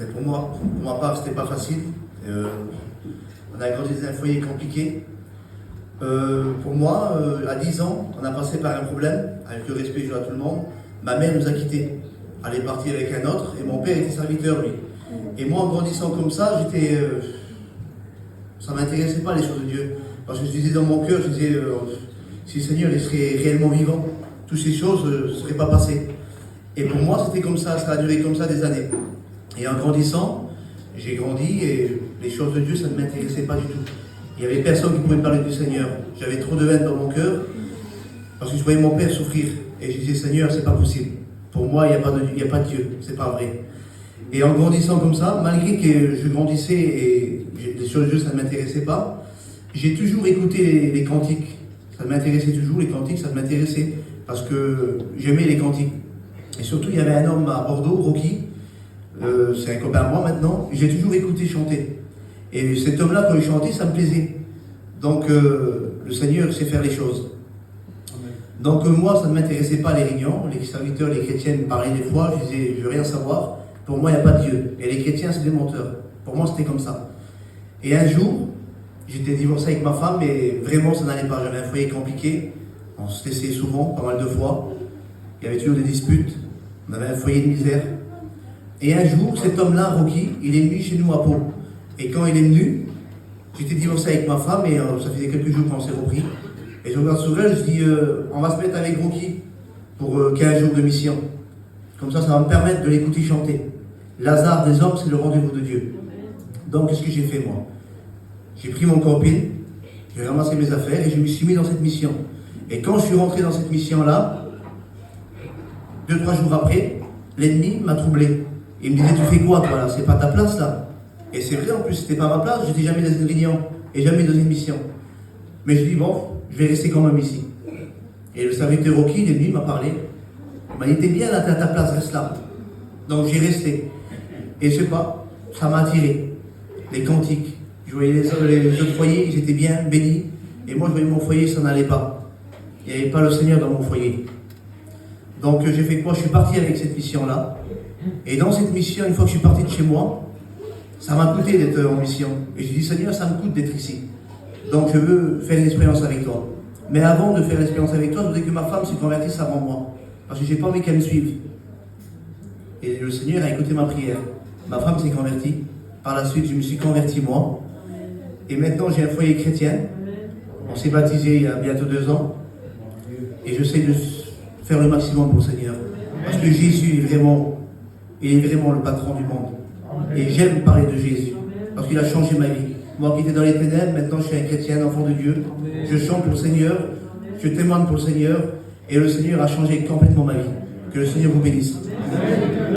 Mais pour moi, pour ma part, c'était pas facile. On a grandi dans un foyer compliqué. Pour moi, à 10 ans, on a passé par un problème, avec le respect je à tout le monde. Ma mère nous a quittés. Elle est partie avec un autre, et mon père était serviteur, lui. Et moi, en grandissant comme ça, ça ne m'intéressait pas les choses de Dieu. Parce que je disais dans mon cœur, je disais, si le Seigneur il serait réellement vivant, toutes ces choses ne seraient pas passées. Et pour moi, c'était comme ça a duré comme ça des années. Et en grandissant, j'ai grandi et les choses de Dieu, ça ne m'intéressait pas du tout. Il n'y avait personne qui pouvait me parler du Seigneur. J'avais trop de haine dans mon cœur, parce que je voyais mon père souffrir. Et je disais, Seigneur, c'est pas possible. Pour moi, il n'y a pas de Dieu, c'est pas vrai. Et en grandissant comme ça, malgré que je grandissais et les choses de Dieu, ça ne m'intéressait pas, j'ai toujours écouté les cantiques. Ça m'intéressait toujours, les cantiques, ça m'intéressait, parce que j'aimais les cantiques. Et surtout, il y avait un homme à Bordeaux, Rocky, c'est un copain à moi maintenant, j'ai toujours écouté chanter. Et cet homme-là, quand il chantait, ça me plaisait. Donc, le Seigneur sait faire les choses. Donc, moi, ça ne m'intéressait pas les réunions. Les serviteurs, les chrétiens me parlaient des fois, je disais, je veux rien savoir. Pour moi, il n'y a pas de Dieu. Et les chrétiens, c'est des menteurs. Pour moi, c'était comme ça. Et un jour, j'étais divorcé avec ma femme, mais vraiment, ça n'allait pas. J'avais un foyer compliqué. On se laissait souvent, pas mal de fois. Il y avait toujours des disputes. On avait un foyer de misère. Et un jour, cet homme-là, Rocky, il est venu chez nous à Pau. Et quand il est venu, j'étais divorcé avec ma femme et ça faisait quelques jours qu'on s'est repris. Et je regarde sur elle, je dis, on va se mettre avec Rocky pour 15 jours de mission. Comme ça va me permettre de l'écouter chanter. Lazare des hommes, c'est le rendez-vous de Dieu. Donc, qu'est-ce que j'ai fait, moi? J'ai pris mon copine, j'ai ramassé mes affaires et je me suis mis dans cette mission. Et quand je suis rentré dans cette mission-là, 2-3 jours après, l'ennemi m'a troublé. Il me disait, tu fais quoi, toi, là? C'est pas ta place, là. Et c'est vrai, en plus, c'était pas ma place, j'étais jamais dans une réunion et jamais dans une mission. Mais je dis, bon, je vais rester quand même ici. Et le serviteur Rocky, il est venu, il m'a parlé. Il m'a dit, t'es bien là, t'es à ta place, reste là. Donc j'ai resté. Et je sais pas, ça m'a attiré. Les cantiques. Je voyais les autres foyers, ils étaient bien bénis. Et moi, je voyais mon foyer, ça n'allait pas. Il n'y avait pas le Seigneur dans mon foyer. Donc j'ai fait quoi? Je suis parti avec cette mission-là. Et dans cette mission, une fois que je suis parti de chez moi, ça m'a coûté d'être en mission. Et j'ai dit, Seigneur, ça me coûte d'être ici. Donc je veux faire une expérience avec toi. Mais avant de faire l'expérience avec toi, je voudrais que ma femme se convertisse avant moi. Parce que j'ai pas envie qu'elle me suive. Et le Seigneur a écouté ma prière. Ma femme s'est convertie. Par la suite, je me suis converti moi. Et maintenant, j'ai un foyer chrétien. On s'est baptisé il y a bientôt 2 ans. Et j'essaie de faire le maximum pour le Seigneur. Parce que Jésus est vraiment le patron du monde. Et j'aime parler de Jésus. Parce qu'il a changé ma vie. Moi qui étais dans les ténèbres, maintenant je suis un chrétien, un enfant de Dieu. Je chante pour le Seigneur. Je témoigne pour le Seigneur. Et le Seigneur a changé complètement ma vie. Que le Seigneur vous bénisse.